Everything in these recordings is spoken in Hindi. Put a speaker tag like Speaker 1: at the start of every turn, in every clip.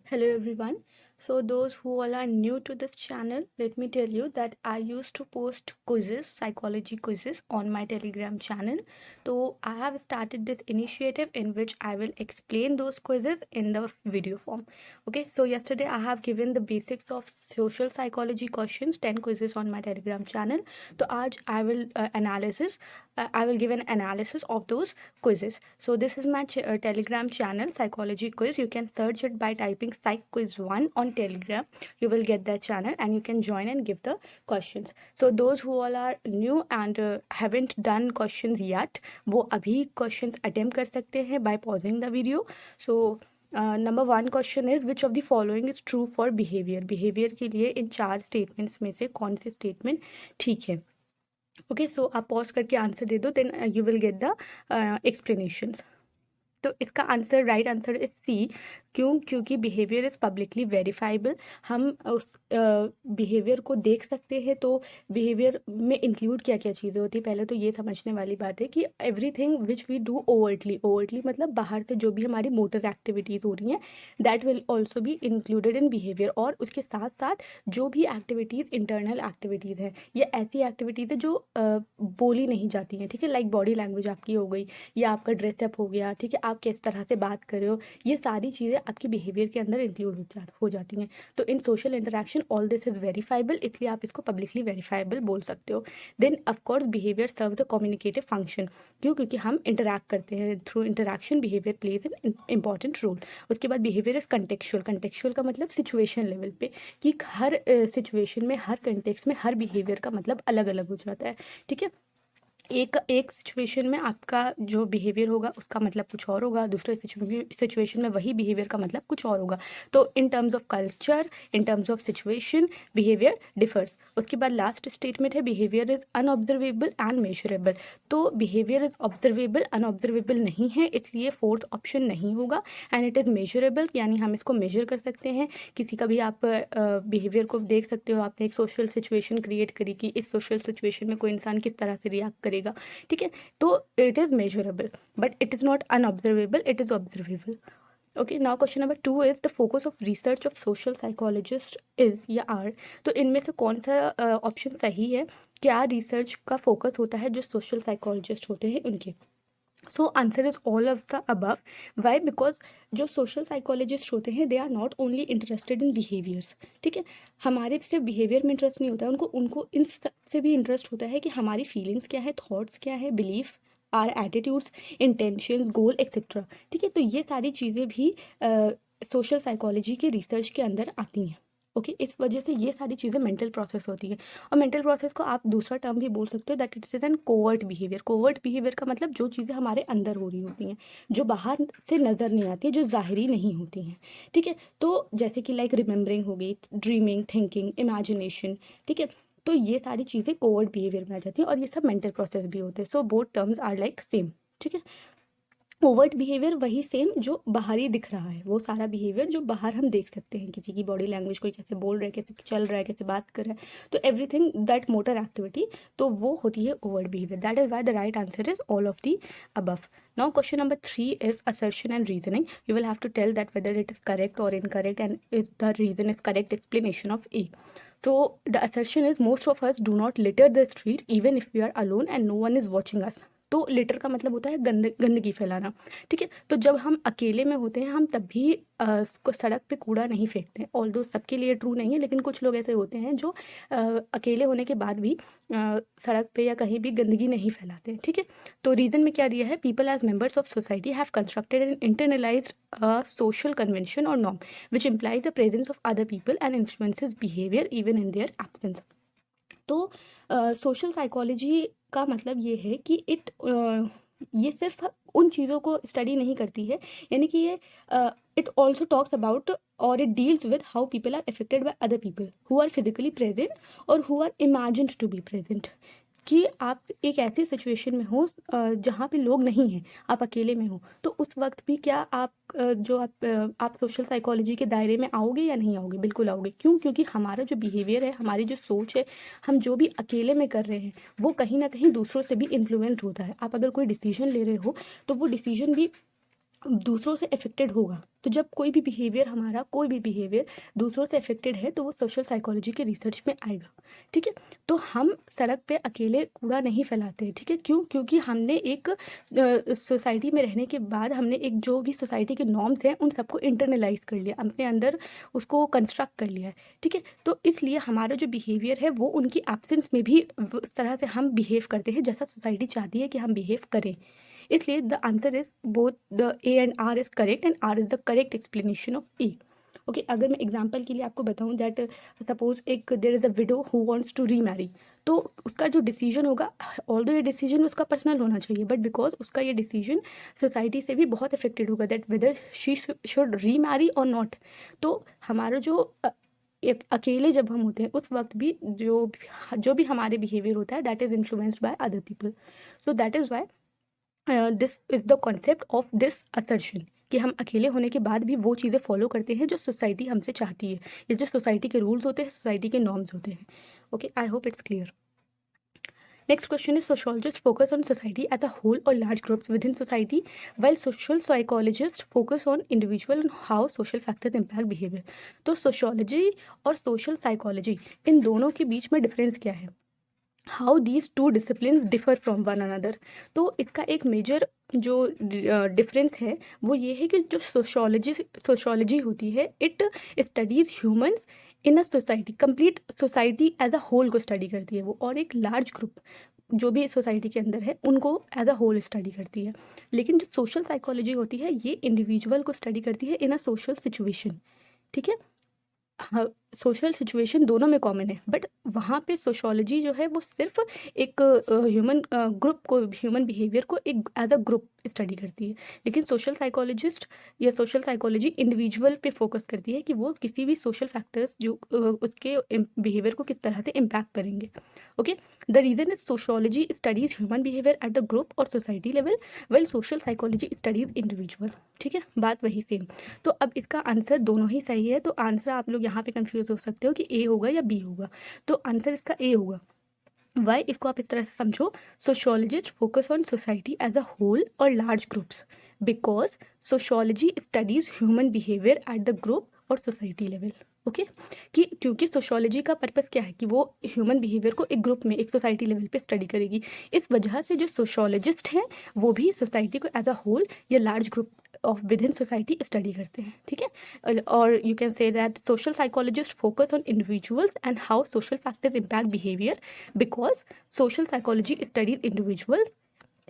Speaker 1: Hello everyone. So those who all are new to this channel, let me tell you that I used to post quizzes, psychology quizzes on my Telegram channel. So I have started this initiative in which I will explain those quizzes in the video form. Okay, so yesterday I have given the basics of social psychology questions, 10 quizzes on my Telegram channel. So aaj I will give an analysis of those quizzes. So this is my Telegram channel, Psychology Quiz. You can search it by typing Psych Quiz 1 on Telegram. You will get that channel and you can join and give the questions. So those who all are new and haven't done questions yet, वो अभी questions attempt कर सकते हैं by pausing the video. So number one question is which of the following is true for behaviour. Behaviour के लिए इन 4 स्टेटमेंट्स में से कौन से स्टेटमेंट ठीक है. ओके, सो आप पॉज करके आंसर दे दो, then you will get the explanations. तो इसका answer right answer is c. क्यों? क्योंकि बिहेवियर इज़ पब्लिकली वेरीफाइबल. हम उस बिहेवियर को देख सकते हैं. तो बिहेवियर में इंक्लूड क्या क्या चीज़ें होती है, पहले तो ये समझने वाली बात है कि everything which we do overtly मतलब बाहर से जो भी हमारी मोटर एक्टिविटीज़ हो रही हैं, that will also be included in behaviour. और उसके साथ साथ जो भी एक्टिविटीज़ इंटरनल एक्टिविटीज़ हैं, ये ऐसी एक्टिविटीज़ है जो बोली नहीं जाती हैं. ठीक है, लाइक बॉडी लैंग्वेज आपकी हो गई, या आपका ड्रेसअप हो गया. ठीक है, आप किस तरह से बात कर रहे हो, ये सारी चीज़ें आपकी बिहेवियर के अंदर इंक्लूड हो जाती हैं. तो इन social interaction all this is verifiable, इसलिए आप इसको पब्लिकली वेरीफाइबल बोल सकते हो. Then of course behaviour serves a communicative function. क्यों? क्योंकि हम इंटरैक्ट करते हैं. Through interaction behaviour plays an important role. उसके बाद बिहेवियर इज़ कंटेक्चुअल. कंटेक्चुअल का मतलब सिचुएशन लेवल पे, कि हर सिचुएशन में, हर कंटेक्स्ट में हर बिहेवियर का मतलब अलग अलग हो जाता है. ठीक है, एक सिचुएशन में आपका जो बिहेवियर होगा उसका मतलब कुछ और होगा, दूसरे सिचुएशन में वही बिहेवियर का मतलब कुछ और होगा. तो in terms of culture, in terms of situation, behaviour differs. उसके बाद लास्ट स्टेटमेंट है behaviour is unobservable and measurable. तो बिहेवियर इज़ ऑब्जर्वेबल, अनऑब्जर्वेबल नहीं है, इसलिए फोर्थ ऑप्शन नहीं होगा. एंड इट इज़ मेजरेबल, यानी हम इसको मेजर कर सकते हैं. किसी का भी आप बिहेवियर को देख सकते हो. आपने एक सोशल सिचुएशन क्रिएट करी कि इस सोशल सिचुएशन में कोई इंसान किस तरह से रिएक्ट करेगा. ठीक है, तो it is measurable, but it is not unobservable, it is observable. Okay, now question number 2 is the focus of research of social psychologist is या आर. तो इनमें से कौन सा ऑप्शन सही है? क्या रिसर्च का फोकस होता है जो सोशल साइकोलॉजिस्ट होते हैं उनके? So answer is all of the above. Why? Because जो सोशल साइकोलॉजिस्ट होते हैं they are not only interested in behaviours. ठीक है, हमारे सिर्फ बिहेवियर में इंटरेस्ट नहीं होता है, उनको उनको इन से भी इंटरेस्ट होता है कि हमारी फीलिंग्स क्या है, थॉट्स क्या है, belief, or attitudes, intentions, goal etcetera. ठीक है, तो ये सारी चीज़ें भी सोशल साइकोलॉजी के रिसर्च के अंदर आती हैं. ओके, इस वजह से ये सारी चीज़ें मेंटल प्रोसेस होती है. और मेंटल प्रोसेस को आप दूसरा टर्म भी बोल सकते हो, that it is an covert behaviour. Covert behaviour का मतलब जो चीज़ें हमारे अंदर हो रही होती हैं, जो बाहर से नज़र नहीं आती, जो ज़ाहिरी नहीं होती हैं. ठीक है, तो जैसे कि लाइक रिमेंबरिंग हो गई, ड्रीमिंग, थिंकिंग, इमेजिनेशन. ठीक है, तो ये सारी चीज़ें कोवर्ट बिहेवियर में आ जाती हैं, और ये सब मेंटल प्रोसेस भी होते हैं. So both terms are like same. ठीक है, ओवर्ट बिहेवियर वही सेम जो बाहरी दिख रहा है, वो सारा बिहेवियर जो बाहर हम देख सकते हैं, किसी की बॉडी लैंग्वेज, कोई कैसे बोल रहा है, कैसे चल रहा है, कैसे बात कर रहा है, तो एवरीथिंग दैट मोटर एक्टिविटी, तो वो होती है overt behaviour. That is why the right answer is all of the above. Now question number 3 is assertion and reasoning. You will have to tell that whether it is correct और incorrect and is the reason is correct explanation of A. So the assertion is most of us do not litter the street even if we are alone and no one is watching us. तो लिटर का मतलब होता है गंदगी फैलाना. ठीक है, तो जब हम अकेले में होते हैं हम तब भी सड़क पे कूड़ा नहीं फेंकते हैं. ऑल्दो सबके लिए ट्रू नहीं है, लेकिन कुछ लोग ऐसे होते हैं जो अकेले होने के बाद भी सड़क पे या कहीं भी गंदगी नहीं फैलाते हैं. ठीक है, तो रीज़न में क्या दिया है? People as members of society have constructed and internalized a social convention और norm which implies the presence of other people and influences behaviour even in their absence. तो सोशल साइकोलॉजी का मतलब ये है कि ये सिर्फ उन चीज़ों को स्टडी नहीं करती है, यानी कि ये इट ऑल्सो टॉक्स अबाउट और it deals with how people are affected by other people who are physically present और who are imagined to be present. कि आप एक ऐसी सिचुएशन में हो जहाँ पे लोग नहीं हैं, आप अकेले में हो, तो उस वक्त भी क्या आप आप सोशल साइकोलॉजी के दायरे में आओगे या नहीं आओगे? बिल्कुल आओगे. क्यों? क्योंकि हमारा जो बिहेवियर है, हमारी जो सोच है, हम जो भी अकेले में कर रहे हैं वो कहीं ना कहीं दूसरों से भी इन्फ्लुएंस्ड होता है. आप अगर कोई डिसीजन ले रहे हो तो वो डिसीजन भी दूसरों से अफेक्टेड होगा। तो जब कोई भी बिहेवियर हमारा कोई भी बिहेवियर दूसरों से अफेक्टेड है तो वो सोशल साइकोलॉजी के रिसर्च में आएगा। ठीक है, तो हम सड़क पे अकेले कूड़ा नहीं फैलाते हैं। ठीक है, क्यों? क्योंकि हमने एक सोसाइटी में रहने के बाद हमने एक जो भी सोसाइटी के नॉर्म्स हैं उन सबको इंटरनलाइज कर लिया, अपने अंदर उसको कंस्ट्रक्ट कर लिया है। ठीक है, तो इसलिए हमारा जो बिहेवियर है वो उनकी एब्सेंस में भी उस तरह से हम बिहेव करते हैं जैसा सोसाइटी चाहती है कि हम बिहेव करें। इसलिए the answer is both the A and R is correct and R is the correct explanation of A. Okay, अगर मैं एग्जाम्पल के लिए आपको बताऊं दैट सपोज एक there is a widow who wants to remarry, तो उसका जो डिसीजन होगा, ऑल्दो ये डिसीजन उसका पर्सनल होना चाहिए, बट बिकॉज उसका ये डिसीजन सोसाइटी से भी बहुत अफेक्टेड होगा दैट वेदर शी शुड री मैरी और नॉट। तो हमारा जो एक अकेले जब हम होते हैं उस वक्त भी जो भी हमारे बिहेवियर होता है that is influenced by other people. So that is why this is the concept of this assertion कि हम अकेले होने के बाद भी वो चीज़ें फॉलो करते हैं जो सोसाइटी हमसे चाहती है, या जो सोसाइटी के रूल्स होते हैं, सोसाइटी के नॉर्म्स होते हैं। Okay, I hope it's clear. Next question is sociologists focus on society as a whole or large groups within society, while social psychologists focus on individual and how social factors impact behavior. तो sociology और social psychology इन दोनों के बीच में डिफरेंस क्या है? How these two discipline differ from one another. तो इसका एक मेजर जो डिफरेंस है वो ये है कि जो सोशोलॉजी होती है it studies humans in a society, complete society as a whole को स्टडी करती है वो, और एक लार्ज ग्रुप जो भी सोसाइटी के अंदर है उनको एज अ होल स्टडी करती है। लेकिन जो सोशल साइकोलॉजी होती है ये इंडिविजुअल को स्टडी करती है इन अ सोशल सिचुएशन। ठीक है, हाँ, सोशल सिचुएशन दोनों में कॉमन है, बट वहाँ पे सोशोलॉजी जो है वो सिर्फ एक ह्यूमन ग्रुप को, ह्यूमन बिहेवियर को एक एज अ ग्रुप स्टडी करती है। लेकिन सोशल साइकोलॉजिस्ट या सोशल साइकोलॉजी इंडिविजुअल पे फोकस करती है कि वो किसी भी सोशल फैक्टर्स जो उसके बिहेवियर को किस तरह से इम्पैक्ट करेंगे। Okay, the reason is sociology studies human behaviour at the group और society level, well social psychology studies individual. ठीक है, बात वही सेम। तो अब इसका आंसर दोनों ही सही है, तो आंसर आप लोग यहाँ पे कंफ्यूज हो सकते हो कि ए होगा या बी होगा। तो आंसर इसका ए होगा। वाई, इसको आप इस तरह से समझो, sociologist focus on society as a whole और large groups because sociology studies human behaviour at the group और सोसाइटी लेवल। ओके, कि क्योंकि सोशोलॉजी का पर्पस क्या है कि वो ह्यूमन बिहेवियर को एक ग्रुप में, एक सोसाइटी लेवल पे स्टडी करेगी। इस वजह से जो सोशोलॉजिस्ट हैं वो भी सोसाइटी को एज अ होल या large group of with in society study करते हैं। ठीक है, और you can say that social psychologist focus on individuals and how social factors impact behaviour because social psychology studies individuals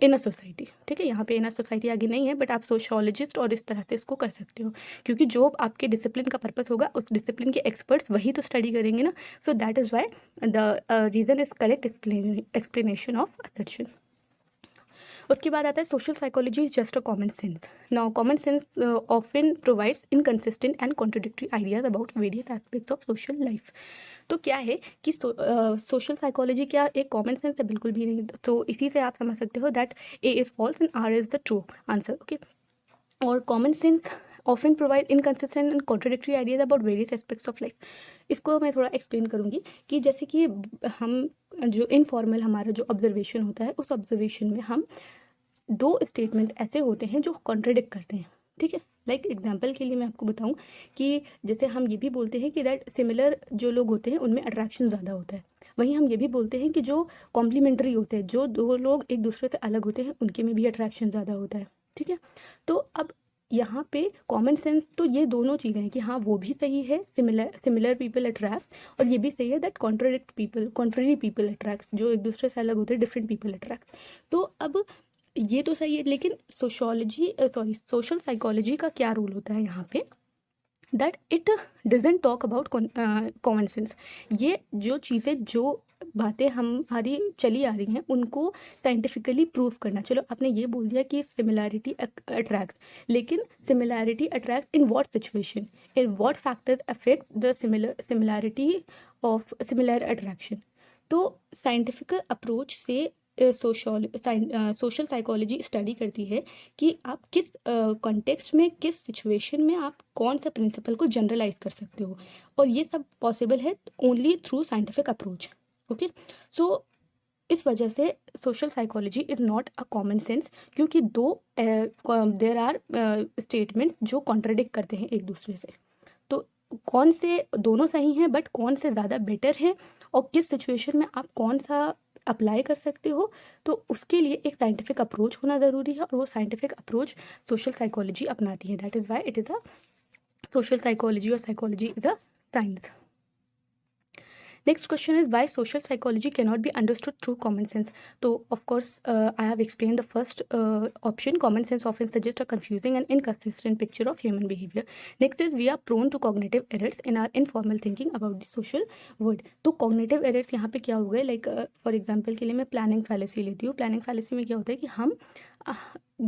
Speaker 1: in a society. ठीक है, यहाँ पे इन अ सोसाइटी आगे नहीं है, बट आप सोशोलॉजिस्ट और इस तरह से इसको कर सकते हो, क्योंकि जो आपके डिसिप्लिन का पर्पस होगा उस डिसिप्लिन के एक्सपर्ट्स वही तो स्टडी करेंगे ना। सो that is why the reason is correct explanation of assertion. उसके बाद आता है social psychology is just a common sense. Now common sense often provides inconsistent and contradictory ideas about various aspects of social life. तो क्या है कि सोशल साइकोलॉजी क्या एक कॉमन सेंस है? बिल्कुल भी नहीं। तो इसी से आप समझ सकते हो that A is false and R is the true answer. Okay, और common sense often provide inconsistent and contradictory ideas about various aspects of life. इसको मैं थोड़ा एक्सप्लेन करूँगी कि जैसे कि हम जो इनफॉर्मल हमारा जो ऑब्जर्वेशन होता है उस ऑब्जर्वेशन में हम दो स्टेटमेंट ऐसे होते हैं जो कॉन्ट्रडिक्ट करते हैं। ठीक है, लाइक एग्जांपल के लिए मैं आपको बताऊं कि जैसे हम ये भी बोलते हैं कि दैट सिमिलर जो लोग होते हैं उनमें अट्रैक्शन ज़्यादा होता है, वहीं हम ये भी बोलते हैं कि जो कॉम्प्लीमेंट्री होते हैं, जो दो लोग एक दूसरे से अलग होते हैं उनके में भी अट्रैक्शन ज़्यादा होता है। ठीक है, तो अब यहाँ पे कॉमन सेंस तो ये दोनों चीज़ें हैं कि हाँ वो भी सही है, सिमिलर पीपल अट्रैक्ट, और ये भी सही है दैट कॉन्ट्ररी पीपल अट्रैक्ट, जो एक दूसरे से अलग होते हैं डिफरेंट पीपल अट्रैक्ट। तो अब ये तो सही है, लेकिन सोशल साइकोलॉजी का क्या रोल होता है यहाँ पे, that it doesn't talk about common sense. ये जो चीज़ें, जो बातें हमारी चली आ रही हैं उनको साइंटिफिकली प्रूव करना। चलो आपने ये बोल दिया कि सिमिलैरिटी अट्रैक्ट्स, लेकिन similarity attracts in what situation, in what factors affect the similarity of similar attraction. तो साइंटिफिक अप्रोच से सोशल साइकोलॉजी स्टडी करती है कि आप किस कॉन्टेक्स्ट में, किस सिचुएशन में आप कौन सा प्रिंसिपल को जनरलाइज कर सकते हो, और ये सब पॉसिबल है only through scientific approach. Okay, so इस वजह से social psychology is not a common sense, क्योंकि देर आर स्टेटमेंट जो कॉन्ट्रडिक्ट करते हैं एक दूसरे से। तो कौन से दोनों सही हैं, बट कौन से ज़्यादा बेटर हैं और किस सिचुएशन में आप कौन सा अप्लाई कर सकते हो, तो उसके लिए एक साइंटिफिक अप्रोच होना ज़रूरी है, और वो साइंटिफिक अप्रोच सोशल साइकोलॉजी अपनाती है। That is why it is a social psychology, और psychology is a science. Next question is why social psychology cannot be understood through common sense. So, of course, I have explained the first option. Common sense often suggests a confusing and inconsistent picture of human behavior. Next is we are prone to cognitive errors in our informal thinking about the social world. तो cognitive errors यहाँ पे क्या हो गए, like for example के लिए मैं planning fallacy लेती हूँ. Planning fallacy में क्या होता है कि हम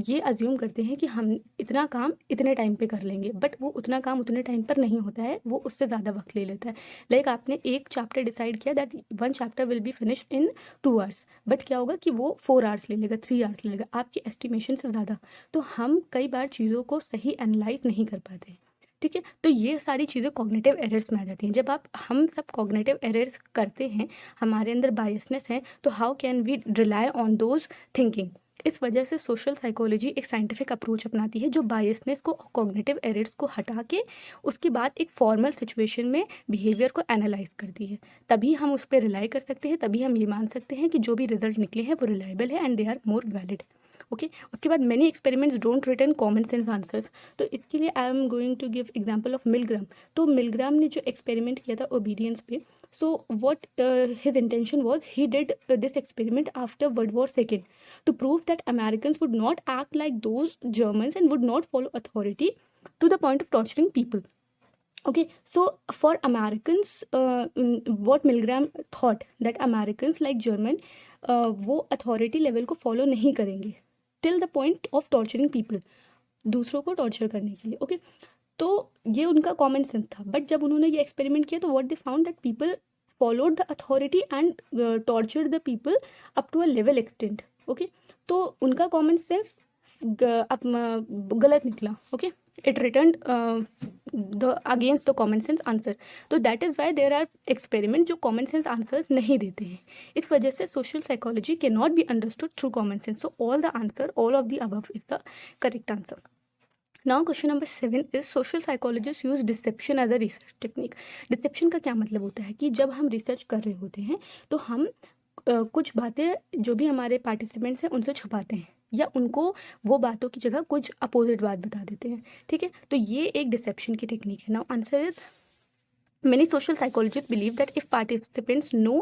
Speaker 1: ये अज्यूम करते हैं कि हम इतना काम इतने टाइम पे कर लेंगे, बट वो उतना काम उतने टाइम पर नहीं होता है, वो उससे ज़्यादा वक्त ले लेता है। लाइक आपने एक चैप्टर डिसाइड किया that 1 chapter will be finish in 2 hours, but क्या होगा कि वो 4 आवर्स ले लेगा, 3 आवर्स ले लेगा, आपकी एस्टिमेशन से ज़्यादा। तो हम कई बार चीज़ों को सही एनालाइज नहीं कर पाते, ठीक है। तो ये सारी चीज़ें कॉग्निटिव एरर्स में आ जाती हैं। जब हम सब कॉग्निटिव एरर्स करते हैं, हमारे अंदर बायसनेस है, तो how can we rely on those thinking. इस वजह से सोशल साइकोलॉजी एक साइंटिफिक अप्रोच अपनाती है जो बायसनेस को, कॉग्निटिव एरर्स को हटा के उसके बाद एक फॉर्मल सिचुएशन में बिहेवियर को एनालाइज करती है। तभी हम उस पर रिलाई कर सकते हैं, तभी हम ये मान सकते हैं कि जो भी रिजल्ट निकले हैं वो रिलायबल है and they are more valid. Okay, उसके बाद many experiments don't return common sense answers. तो इसके लिए I am going to give example of Milgram. तो मिलग्राम ने जो एक्सपेरिमेंट किया था ओबीडियंस पे, so what his intention was, he did this experiment after World War II to prove that Americans would not act like those Germans and would not follow authority to the point of torturing people. Okay, so for Americans, what Milgram thought that Americans like German वो authority level को follow नहीं करेंगे till the point of torturing people, दूसरों को torture करने के लिए। ओके, तो ये उनका कॉमन सेंस था, बट जब उन्होंने ये एक्सपेरिमेंट किया तो what they found that people followed the authority and tortured the people up to a level extent. Okay, तो उनका कॉमन सेंस गलत निकला। Okay, it return the against the common sense answer. तो that is why there are experiment जो कॉमन सेंस आंसर्स नहीं देते हैं। इस वजह से social psychology can not be understood through common sense. So all the answer, all of the above is the correct answer. Now question number 7 is social psychologists use deception as a research technique. Deception का क्या मतलब होता है कि जब हम रिसर्च कर रहे होते हैं तो हम कुछ बातें जो भी हमारे पार्टिसिपेंट्स हैं उनसे छुपाते हैं, या उनको वो बातों की जगह कुछ अपोजिट बात बता देते हैं, ठीक है। तो ये एक डिसेप्शन की टेक्निक है। Now answer is Many social psychologists believe that if participants know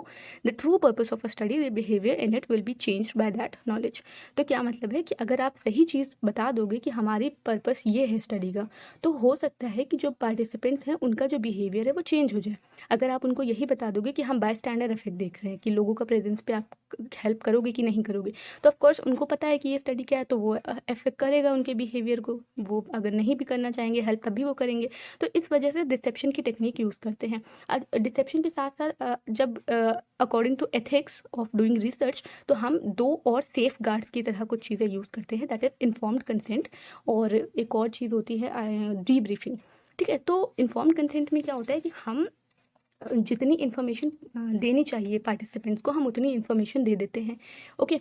Speaker 1: the true purpose of a study, their behavior in it will be changed by that knowledge. तो क्या मतलब है कि अगर आप सही चीज़ बता दोगे कि हमारी पर्पस ये है स्टडी का, तो हो सकता है कि जो पार्टिसिपेंट्स हैं उनका जो बिहेवियर है वो चेंज हो जाए। अगर आप उनको यही बता दोगे कि हम बाय स्टैंडर्ड इफेक्ट देख रहे हैं कि लोगों का प्रेजेंस पे आप हेल्प करोगे कि नहीं करोगे, तो ऑफकोर्स उनको पता है कि ये स्टडी क्या है, तो वो इफेक्ट करेगा उनके बिहेवियर को। वो अगर नहीं भी करना चाहेंगे हेल्प, तभी वो करेंगे। तो इस वजह से डिसेप्शन की टेक्निक यूज़ करते हैं। डिसेप्शन के साथ साथ जब according to ethics of doing research, तो हम 2 और सेफ गार्ड्स की तरह कुछ चीज़ें यूज़ करते हैं, दैट इज़ इन्फॉर्म्ड कंसेंट, और एक और चीज़ होती है डीब्रीफिंग, ठीक है। तो इन्फॉर्म्ड कंसेंट में क्या होता है कि हम जितनी इन्फॉर्मेशन देनी चाहिए पार्टिसिपेंट्स को, हम उतनी इन्फॉर्मेशन दे देते हैं। ओके,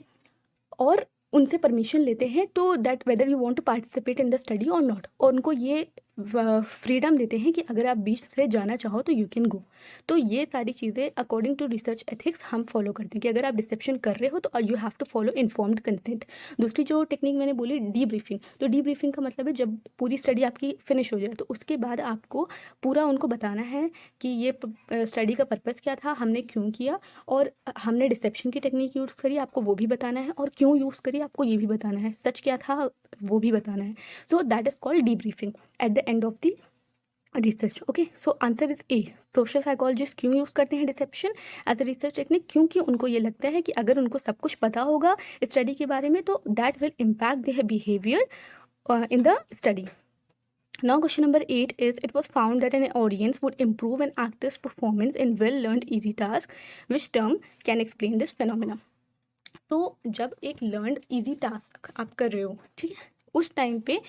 Speaker 1: और उनसे परमिशन लेते हैं to that whether you want to participate in the study और नॉट, और उनको ये फ्रीडम देते हैं कि अगर आप बीच से जाना चाहो तो यू कैन गो। तो ये सारी चीज़ें अकॉर्डिंग टू रिसर्च एथिक्स हम फॉलो करते हैं कि अगर आप डिसेप्शन कर रहे हो तो you have to follow informed consent. दूसरी जो टेक्निक मैंने बोली डीब्रीफिंग, तो डीब्रीफिंग का मतलब है जब पूरी स्टडी आपकी फिनिश हो जाए तो उसके बाद आपको पूरा उनको बताना है कि ये स्टडी का पर्पज़ क्या था, हमने क्यों किया, और हमने डिसेप्शन की टेक्निक यूज़ करी, आपको वो भी बताना है, और क्यों यूज़ करी आपको ये भी बताना है, सच क्या था वो भी बताना है। So that is called debriefing at the end of the research. Okay, so answer is A. Social psychologist क्यों यूज़ करते हैं deception as a research technique, क्योंकि उनको ये लगता है कि अगर उनको सब कुछ पता होगा स्टडी के बारे में तो that will impact their behaviour in the study. Now question number 8 is it was found that an audience would improve an actor's performance in well learned easy task. Which term can explain this phenomena? तो जब एक लर्नड इजी टास्क आप कर रहे हो, ठीक है, उस टाइम पे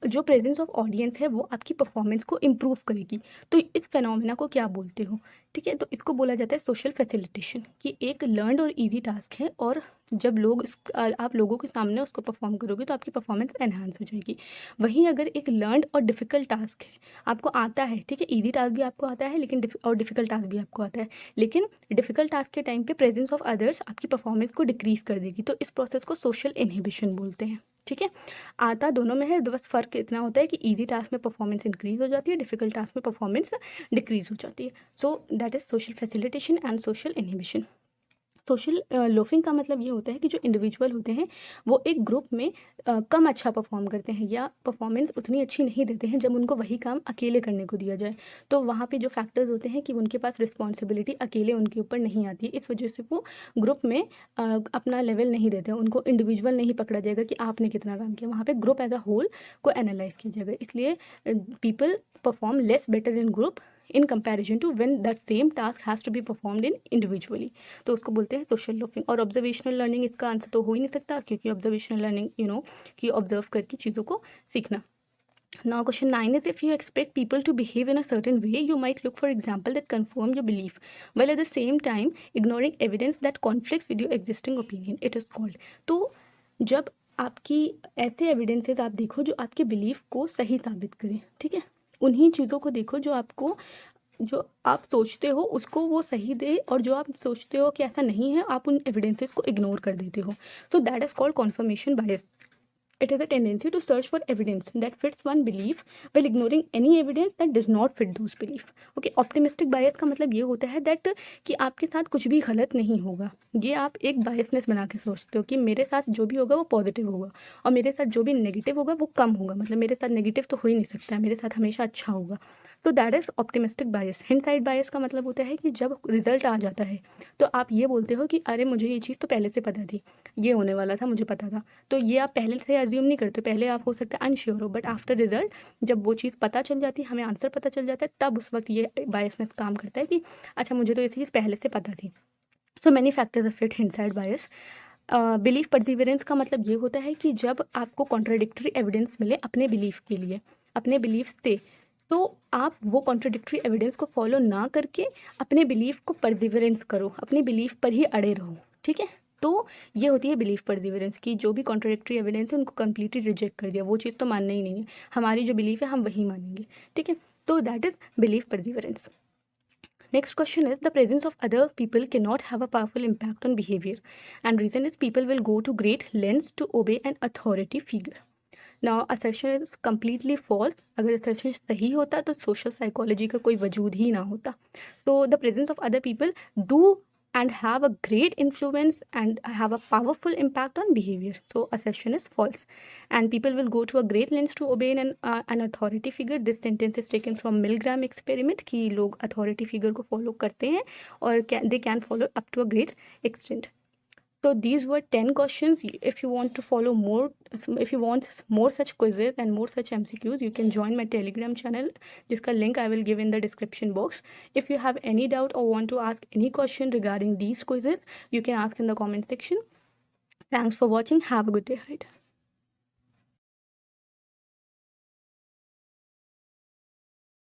Speaker 1: जो प्रेजेंस ऑफ ऑडियंस है वो आपकी परफॉर्मेंस को इम्प्रूव करेगी। तो इस फेनोमेना को क्या बोलते हो? ठीक है, तो इसको बोला जाता है सोशल फैसिलिटेशन, कि एक लर्नड और इजी टास्क है, और जब लोग आप लोगों के सामने उसको परफॉर्म करोगे तो आपकी परफॉर्मेंस एनहांस हो जाएगी। वहीं अगर एक लर्नड और डिफ़िकल्ट टास्क है, आपको आता है, ठीक है, ईजी टास्क भी आपको आता है लेकिन डिफ़िकल्ट टास्क भी आपको आता है, लेकिन डिफ़िकल्ट टास्क के टाइम पे प्रेजेंस ऑफ अदर्स आपकी परफॉर्मेंस को डिक्रीज़ कर देगी, तो इस प्रोसेस को सोशल इनहिबिशन बोलते हैं। ठीक है, आता दोनों में है, बस फ़र्क इतना होता है कि ईजी टास्क में परफॉर्मेंस इंक्रीज़ हो जाती है, डिफ़िकल्ट टास्क में परफॉर्मेंस डिक्रीज़ हो जाती है। So that is social facilitation and social inhibition. Social loafing का मतलब ये होता है कि जो इंडिविजुअल होते हैं वो एक ग्रुप में कम अच्छा परफॉर्म करते हैं या परफॉर्मेंस उतनी अच्छी नहीं देते हैं जब उनको वही काम अकेले करने को दिया जाए। तो वहाँ पे जो फैक्टर्स होते हैं कि उनके पास रिस्पॉन्सिबिलिटी अकेले उनके ऊपर नहीं आती है, इस वजह से वो ग्रुप में अपना लेवल नहीं देते हैं, उनको इंडिविजुअल नहीं पकड़ा जाएगा कि आपने कितना काम किया, वहाँ पे ग्रुप एज अ होल को एनालाइज किया जाएगा। इसलिए people perform less better in group in comparison to when that same task has to be performed in individually. तो उसको बोलते हैं सोशल लोफिंग। और ऑब्जर्वेशनल लर्निंग इसका आंसर तो हो ही नहीं सकता, क्योंकि ऑब्जर्वेशनल लर्निंग कि ऑब्जर्व करके चीज़ों को सीखना। Now question 9 is, if you expect people to behave in a certain way, you might look for example that confirm your belief, while at the same time ignoring evidence that conflicts with your existing opinion. It is called. तो जब आपकी ऐसे एविडेंसेस आप देखो जो आपके बिलीफ को सही साबित करें, ठीक है, उन्हीं चीज़ों को देखो जो आप सोचते हो उसको वो सही दे, और जो आप सोचते हो कि ऐसा नहीं है आप उन एविडेंसेस को इग्नोर कर देते हो। सो that is called conformation bias. It is a tendency to search for evidence that fits one belief while ignoring any evidence that does not fit those belief. Okay, optimistic bias का मतलब ये होता है that कि आपके साथ कुछ भी गलत नहीं होगा, ये आप एक बायसनेस बना के सोचते हो कि मेरे साथ जो भी होगा वो पॉजिटिव होगा और मेरे साथ जो भी नेगेटिव होगा वो कम होगा, मतलब मेरे साथ नेगेटिव तो हो ही नहीं सकता है, मेरे साथ हमेशा अच्छा होगा। तो दैट इज़ ऑप्टिमिस्टिक बायस. हिंडसाइट बायस का मतलब होता है कि जब रिजल्ट आ जाता है तो आप ये बोलते हो कि अरे मुझे ये चीज़ तो पहले से पता थी, ये होने वाला था, मुझे पता था। तो ये आप पहले से अज्यूम नहीं करते, पहले आप हो सकता है अनश्योर हो, बट आफ्टर रिजल्ट जब वो चीज़ पता चल जाती है, हमें आंसर पता चल जाता है, तब उस वक्त ये बायसनेस काम करता है कि अच्छा मुझे तो ये चीज़ पहले से पता थी. सो मैनी फैक्टर्स अफेक्ट हिंडसाइट बायस. बिलीफ परसिवरेंस का मतलब ये होता है कि जब आपको कॉन्ट्राडिक्टरी एविडेंस मिले अपने बिलीफ के लिए, अपने बिलीफ से, तो आप वो कॉन्ट्राडिक्टरी एविडेंस को फॉलो ना करके अपने बिलीफ को परसिवरेंस करो, अपने बिलीफ पर ही अड़े रहो. ठीक है, तो ये होती है बिलीफ परसिवरेंस की. जो भी कॉन्ट्राडिक्टरी एविडेंस है उनको कम्प्लीटली रिजेक्ट कर दिया, वो चीज़ तो मानना ही नहीं है, हमारी जो बिलीफ है हम वही मानेंगे. ठीक है, तो that is belief perseverance. Next question is, the presence of other people cannot have a powerful impact on behavior, and reason is people will go to great lengths to obey an authority figure. Now assertion is completely false. अगर assertion सही होता तो social psychology का कोई वजूद ही ना होता. So the presence of other people do and have a great influence and have a powerful impact on behavior. So assertion is false. And people will go to a great lengths to obey an authority figure. This sentence is taken from Milgram experiment कि लोग authority figure को follow करते हैं और they can follow up to a great extent. So these were 10 questions. If you want to follow more, if you want more such quizzes and more such MCQs, you can join my Telegram channel. जिसका link I will give in the description box. If you have any doubt or want to ask any question regarding these quizzes, you can ask in the comment section. Thanks for watching. Have a good day ahead.